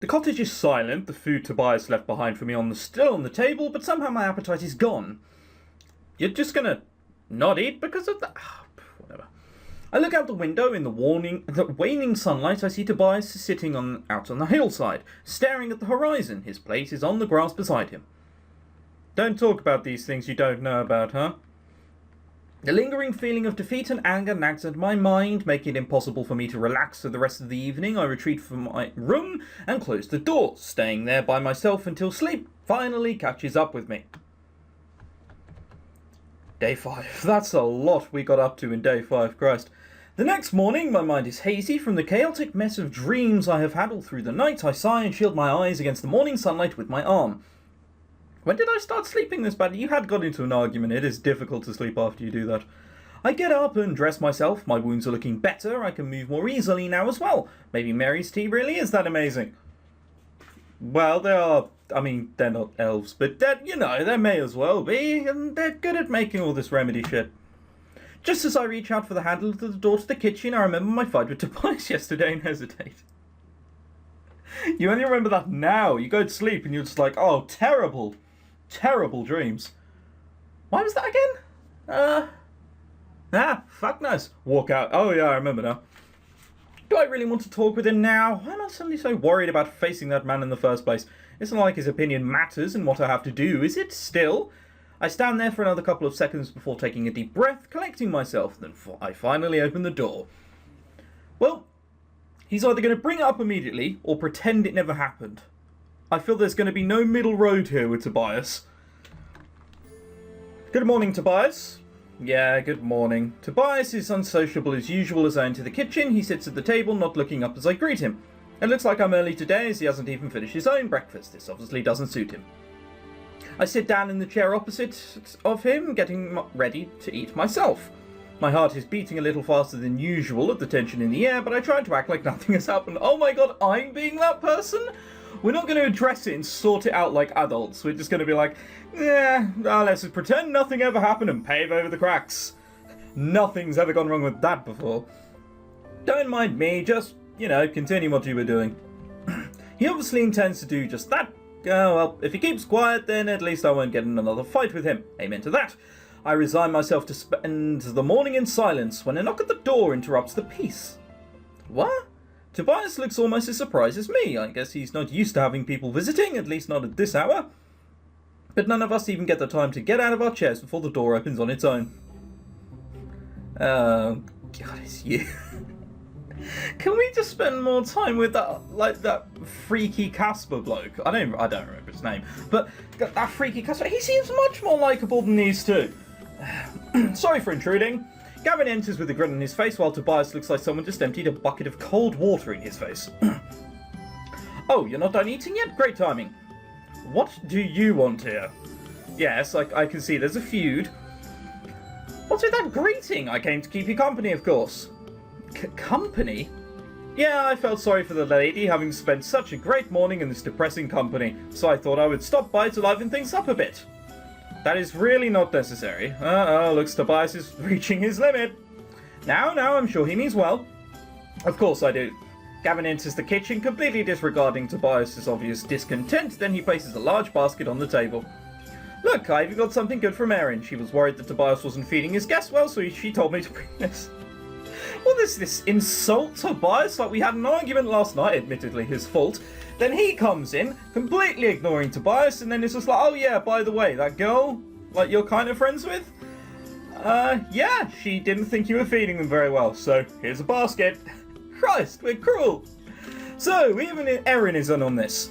The cottage is silent, the food Tobias left behind for me still on the table, but somehow my appetite is gone. You're just gonna not eat because of that? Whatever. I look out the window in the waning sunlight. I see Tobias sitting out on the hillside, staring at the horizon. His plate is on the grass beside him. Don't talk about these things you don't know about, huh? The lingering feeling of defeat and anger nags at my mind, making it impossible for me to relax for the rest of the evening. I retreat from my room and close the door, staying there by myself until sleep finally catches up with me. Day 5. That's a lot we got up to in day 5, Christ. The next morning, my mind is hazy from the chaotic mess of dreams I have had all through the night. I sigh and shield my eyes against the morning sunlight with my arm. When did I start sleeping this badly? You had got into an argument. It is difficult to sleep after you do that. I get up and dress myself. My wounds are looking better. I can move more easily now as well. Maybe Mary's tea really is that amazing. Well, they're not elves, but they may as well be, and they're good at making all this remedy shit. Just as I reach out for the handle to the door to the kitchen, I remember my fight with Tobias yesterday and hesitate. You only remember that now. You go to sleep and you're just like, oh, terrible. Terrible dreams. Why was that again? Fuck knows. Walk out. Oh yeah, I remember now. Do I really want to talk with him now? Why am I suddenly so worried about facing that man in the first place? It's not like his opinion matters and what I have to do, is it still? I stand there for another couple of seconds before taking a deep breath, collecting myself, then I finally open the door. Well, he's either going to bring it up immediately or pretend it never happened. I feel there's going to be no middle road here with Tobias. Good morning, Tobias. Yeah, good morning. Tobias is unsociable as usual as I enter the kitchen. He sits at the table, not looking up as I greet him. It looks like I'm early today as he hasn't even finished his own breakfast. This obviously doesn't suit him. I sit down in the chair opposite of him, getting ready to eat myself. My heart is beating a little faster than usual at the tension in the air, but I try to act like nothing has happened. Oh my god, I'm being that person? We're not going to address it and sort it out like adults. We're just going to be like, let's just pretend nothing ever happened and pave over the cracks. Nothing's ever gone wrong with that before. Don't mind me, just, continue what you were doing. He obviously intends to do just that. Well, if he keeps quiet, then at least I won't get in another fight with him. Amen to that. I resign myself to spend the morning in silence when a knock at the door interrupts the peace. What? Tobias looks almost as surprised as me. I guess he's not used to having people visiting, at least not at this hour. But none of us even get the time to get out of our chairs before the door opens on its own. Oh, God, it's you. Can we just spend more time with that freaky Casper bloke? I don't remember his name, but that freaky Casper, he seems much more likeable than these two. Sorry for intruding. Gavin enters with a grin on his face while Tobias looks like someone just emptied a bucket of cold water in his face. Oh, you're not done eating yet? Great timing. What do you want here? Yes, I can see there's a feud. What's with that greeting? I came to keep you company, of course. Company? Yeah, I felt sorry for the lady having spent such a great morning in this depressing company, so I thought I would stop by to liven things up a bit. That is really not necessary. Looks Tobias is reaching his limit. Now, I'm sure he means well. Of course I do. Gavin enters the kitchen, completely disregarding Tobias's obvious discontent, then he places a large basket on the table. Look, I even got something good from Erin. She was worried that Tobias wasn't feeding his guests well, so she told me to bring this. Well, this insult Tobias? Like, we had an argument last night, admittedly his fault. Then he comes in, completely ignoring Tobias, and then it's just like, oh yeah, by the way, that girl, like, you're kind of friends with? Yeah, she didn't think you were feeding them very well, so here's a basket. Christ, we're cruel. So, even Erin is in on this.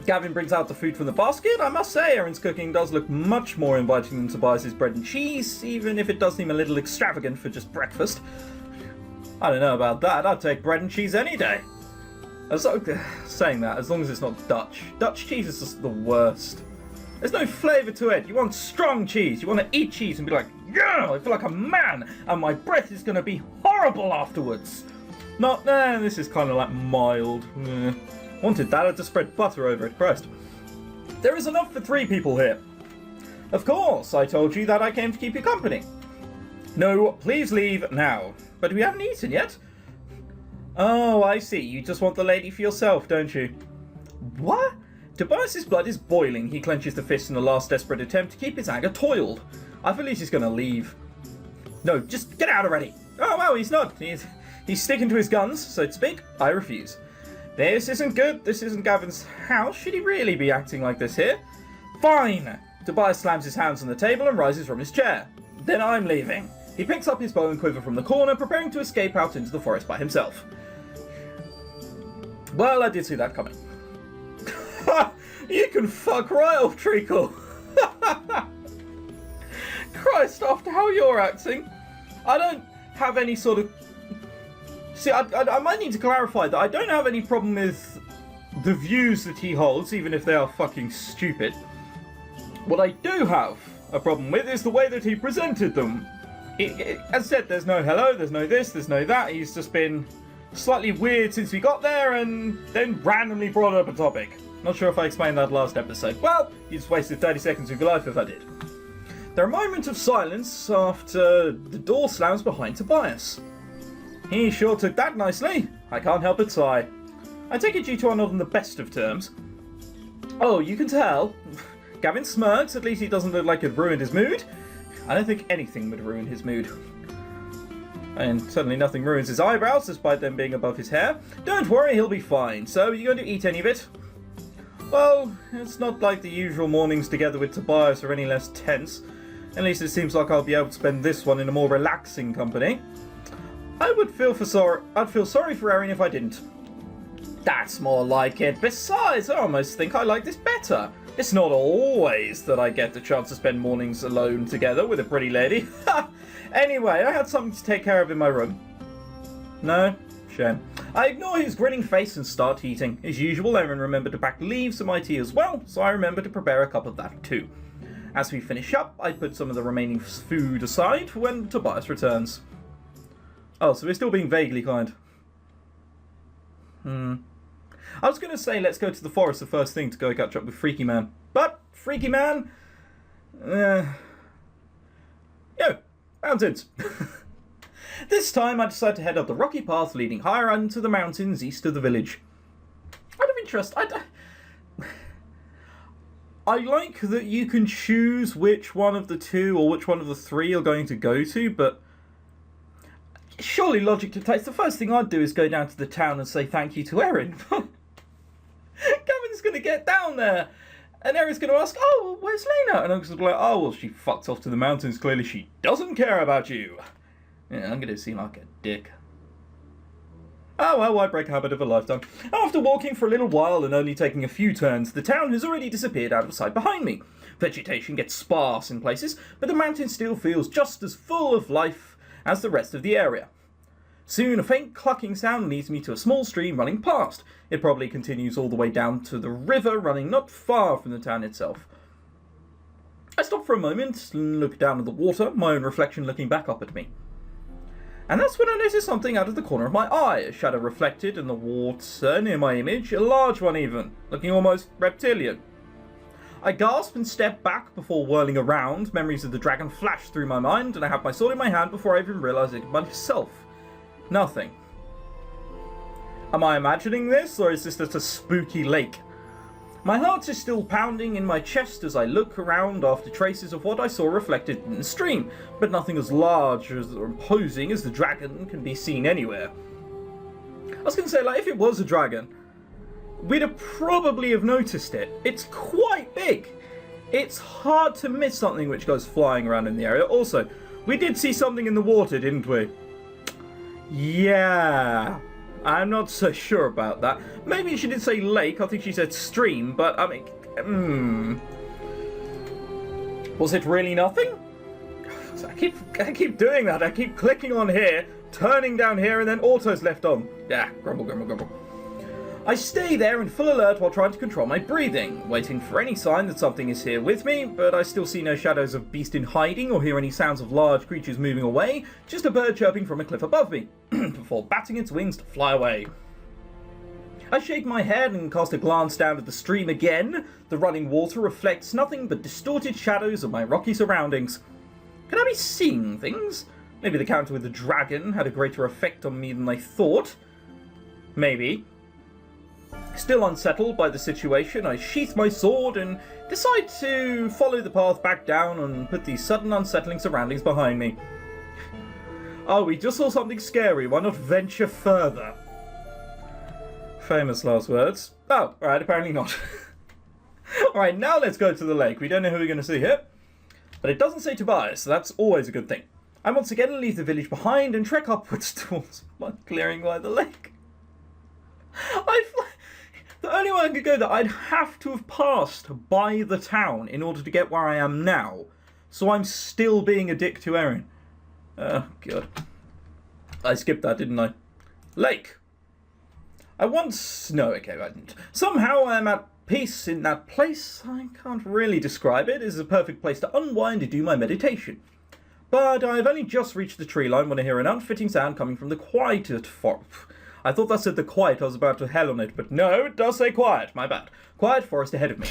Gavin brings out the food from the basket. I must say, Erin's cooking does look much more inviting than Tobias's bread and cheese, even if it does seem a little extravagant for just breakfast. I don't know about that. I'd take bread and cheese any day. Saying that, as long as it's not Dutch. Dutch cheese is just the worst. There's no flavour to it. You want strong cheese. You want to eat cheese and be like, yeah, I feel like a man, and my breath is going to be horrible afterwards. This is kind of like mild. Wanted that, I'd just spread butter over it, Christ. There is enough for 3 people here. Of course, I told you that I came to keep you company. No, please leave now. But we haven't eaten yet. Oh, I see. You just want the lady for yourself, don't you? What? Tobias's blood is boiling. He clenches the fist in a last desperate attempt to keep his anger toiled. I feel he's going to leave. No, just get out already. Oh, well, he's not. He's sticking to his guns, so to speak. I refuse. This isn't good. This isn't Gavin's house. Should he really be acting like this here? Fine. Tobias slams his hands on the table and rises from his chair. Then I'm leaving. He picks up his bow and quiver from the corner, preparing to escape out into the forest by himself. Well, I did see that coming. You can fuck right off, Treacle. Christ, after how you're acting, I don't have any sort of... See, I might need to clarify that I don't have any problem with the views that he holds, even if they are fucking stupid. What I do have a problem with is the way that he presented them. As I said, there's no hello, there's no this, there's no that. He's just been slightly weird since we got there and then randomly brought up a topic. Not sure if I explained that last episode. Well, you just wasted 30 seconds of your life if I did. There are moments of silence after the door slams behind Tobias. He sure took that nicely. I can't help but sigh. I take it you two are not on the best of terms. Oh, you can tell. Gavin smirks, at least he doesn't look like it ruined his mood. I don't think anything would ruin his mood. And certainly nothing ruins his eyebrows, despite them being above his hair. Don't worry, he'll be fine. So, are you going to eat any of it? Well, it's not like the usual mornings together with Tobias are any less tense. At least it seems like I'll be able to spend this one in a more relaxing company. I'd feel sorry for Erin if I didn't. That's more like it. Besides, I almost think I like this better. It's not always that I get the chance to spend mornings alone together with a pretty lady. Anyway, I had something to take care of in my room. No? Shame. I ignore his grinning face and start eating. As usual, Erin remembered to pack leaves for my tea as well, so I remember to prepare a cup of that too. As we finish up, I put some of the remaining food aside for when Tobias returns. Oh, so we're still being vaguely kind. I was going to say let's go to the forest the first thing to go catch up with Freaky Man. But, Freaky Man... mountains. This time I decide to head up the rocky path leading higher into the mountains east of the village. Out of interest, I like that you can choose which one of the two or which one of the three you're going to go to, but surely logic dictates the first thing I'd do is go down to the town and say thank you to Erin. Gavin's going to get down there, and Erin's going to ask, oh, where's Lena? And I'm going to be like, oh, well, she fucked off to the mountains. Clearly she doesn't care about you. Yeah, I'm going to seem like a dick. Oh, well, why break a habit of a lifetime? After walking for a little while and only taking a few turns, the town has already disappeared out of sight behind me. Vegetation gets sparse in places, but the mountain still feels just as full of life as the rest of the area. Soon, a faint clucking sound leads me to a small stream running past. It probably continues all the way down to the river running not far from the town itself. I stop for a moment and look down at the water, my own reflection looking back up at me. And that's when I notice something out of the corner of my eye, a shadow reflected in the water near my image, a large one even, looking almost reptilian. I gasp and step back before whirling around. Memories of the dragon flash through my mind, and I have my sword in my hand before I even realise it myself. Nothing. Am I imagining this, or is this just a spooky lake? My heart is still pounding in my chest as I look around after traces of what I saw reflected in the stream, but nothing as large or imposing as the dragon can be seen anywhere. I was going to say, like, if it was a dragon, we'd have probably have noticed it. It's quite big. It's hard to miss something which goes flying around in the area. Also, we did see something in the water, didn't we? Yeah, I'm not so sure about that. Maybe she did say lake, I think she said stream, but I mean, was it really nothing? I keep doing that. I keep clicking on here, turning down here, and then auto's left on. Yeah, grumble, grumble, grumble. I stay there in full alert while trying to control my breathing, waiting for any sign that something is here with me, but I still see no shadows of beast in hiding or hear any sounds of large creatures moving away, just a bird chirping from a cliff above me, before batting its wings to fly away. I shake my head and cast a glance down at the stream again. The running water reflects nothing but distorted shadows of my rocky surroundings. Could I be seeing things? Maybe the encounter with the dragon had a greater effect on me than I thought. Maybe. Still unsettled by the situation, I sheath my sword and decide to follow the path back down and put these sudden unsettling surroundings behind me. Oh, we just saw something scary. Why not venture further? Famous last words. Oh, alright, apparently not. Alright, now let's go to the lake. We don't know who we're going to see here. But it doesn't say Tobias, so that's always a good thing. I once again leave the village behind and trek upwards towards one clearing by the lake. The only way I could go there, I'd have to have passed by the town in order to get where I am now. So I'm still being a dick to Erin. Oh, God. I skipped that, didn't I? Lake. No, okay, I didn't. Somehow I am at peace in that place. I can't really describe it. It is a perfect place to unwind and do my meditation. But I've only just reached the tree line when I hear an unfitting sound coming from the quiet forest. I thought that said the quiet. I was about to hell on it, but no, it does say quiet. My bad. Quiet forest ahead of me.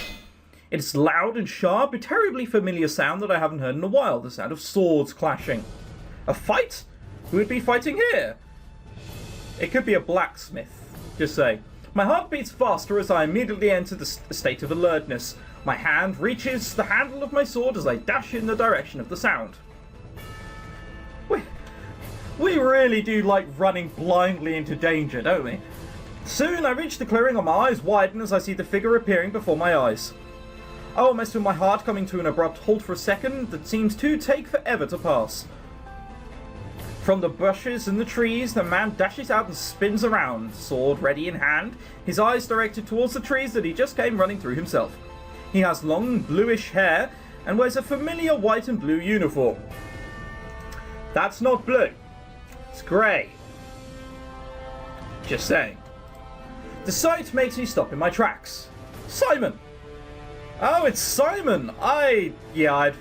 It's loud and sharp, a terribly familiar sound that I haven't heard in a while. The sound of swords clashing. A fight? Who would be fighting here? It could be a blacksmith. Just say. My heart beats faster as I immediately enter the state of alertness. My hand reaches the handle of my sword as I dash in the direction of the sound. We really do like running blindly into danger, don't we? Soon I reach the clearing and my eyes widen as I see the figure appearing before my eyes. I almost feel my heart coming to an abrupt halt for a second that seems to take forever to pass. From the bushes and the trees, the man dashes out and spins around, sword ready in hand, his eyes directed towards the trees that he just came running through himself. He has long, bluish hair and wears a familiar white and blue uniform. That's not blue. It's grey. Just saying. The sight makes me stop in my tracks. Simon! Oh, it's Simon! I'd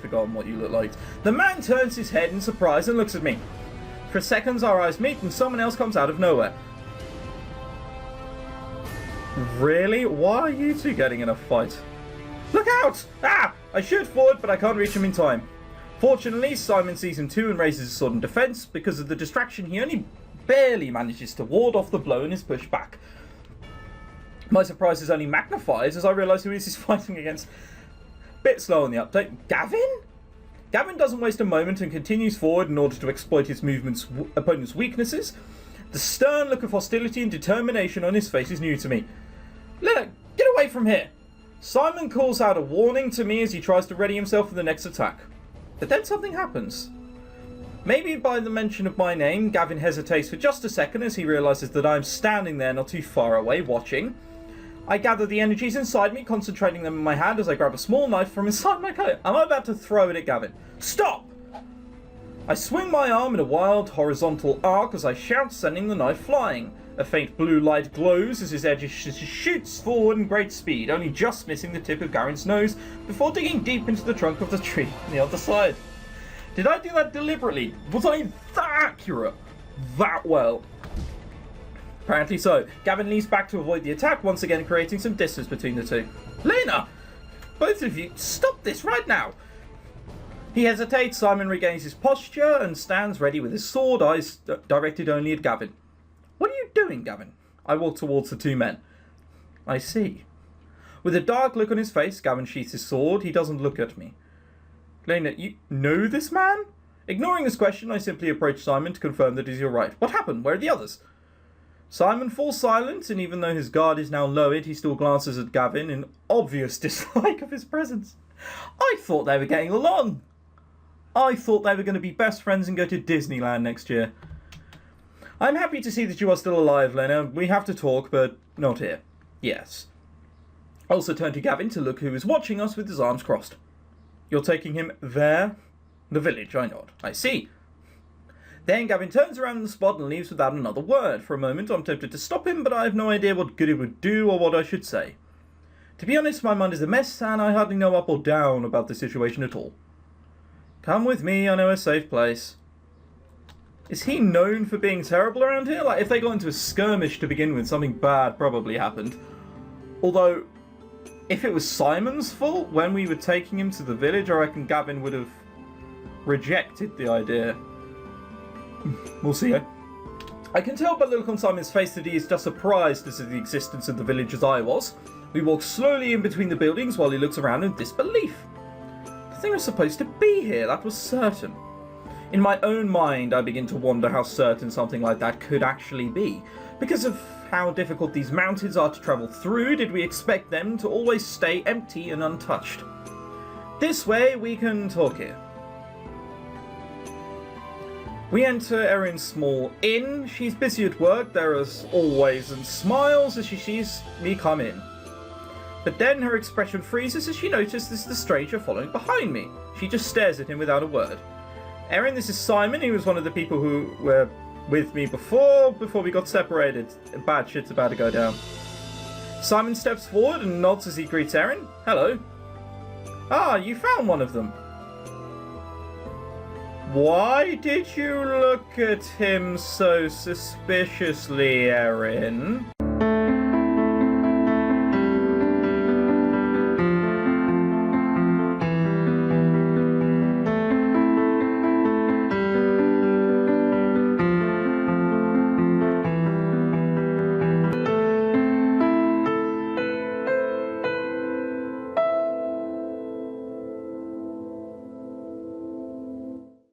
forgotten what you look like. The man turns his head in surprise and looks at me. For seconds our eyes meet and someone else comes out of nowhere. Really? Why are you two getting in a fight? Look out! Ah! I shoot forward, but I can't reach him in time. Fortunately, Simon sees him too and raises his sword in defense. Because of the distraction, he only barely manages to ward off the blow and is pushed back. My surprise is only magnified as I realise who he's fighting against. Bit slow on the update. Gavin? Gavin doesn't waste a moment and continues forward in order to exploit his opponent's weaknesses. The stern look of hostility and determination on his face is new to me. Leonard, get away from here! Simon calls out a warning to me as he tries to ready himself for the next attack. But then something happens. Maybe by the mention of my name, Gavin hesitates for just a second as he realises that I'm standing there not too far away, watching. I gather the energies inside me, concentrating them in my hand as I grab a small knife from inside my coat. I'm about to throw it at Gavin. Stop! I swing my arm in a wild horizontal arc as I shout, sending the knife flying. A faint blue light glows as his edge shoots forward in great speed, only just missing the tip of Gavin's nose before digging deep into the trunk of the tree on the other side. Did I do that deliberately? Was I that accurate? That well? Apparently so. Gavin leans back to avoid the attack, once again creating some distance between the two. Lena! Both of you, stop this right now! He hesitates, Simon regains his posture and stands ready with his sword, eyes directed only at Gavin. What are you doing, Gavin? I walk towards the two men. I see. With a dark look on his face, Gavin sheaths his sword. He doesn't look at me. Lena, you know this man? Ignoring his question, I simply approach Simon to confirm that he's all right. What happened? Where are the others? Simon falls silent, and even though his guard is now lowered, he still glances at Gavin in obvious dislike of his presence. I thought they were getting along. I thought they were going to be best friends and go to Disneyland next year. I'm happy to see that you are still alive, Lena. We have to talk, but not here. Yes. I also turn to Gavin to look who is watching us with his arms crossed. You're taking him there? The village, I nod. I see. Then Gavin turns around in the spot and leaves without another word. For a moment I'm tempted to stop him, but I have no idea what good it would do or what I should say. To be honest, my mind is a mess and I hardly know up or down about the situation at all. Come with me, I know a safe place. Is he known for being terrible around here? Like, if they got into a skirmish to begin with, something bad probably happened. Although, if it was Simon's fault when we were taking him to the village, I reckon Gavin would have rejected the idea. We'll see, eh? I can tell by the look on Simon's face that he is just surprised as to the existence of the village as I was. We walk slowly in between the buildings while he looks around in disbelief. The thing was supposed to be here, that was certain. In my own mind, I begin to wonder how certain something like that could actually be. Because of how difficult these mountains are to travel through, did we expect them to always stay empty and untouched? This way, we can talk here. We enter Erin's small inn. She's busy at work, there is always, and smiles as she sees me come in. But then her expression freezes as she notices the stranger following behind me. She just stares at him without a word. Erin, this is Simon. He was one of the people who were with me before we got separated. Bad shit's about to go down. Simon steps forward and nods as he greets Erin. Hello. Ah, you found one of them. Why did you look at him so suspiciously, Erin?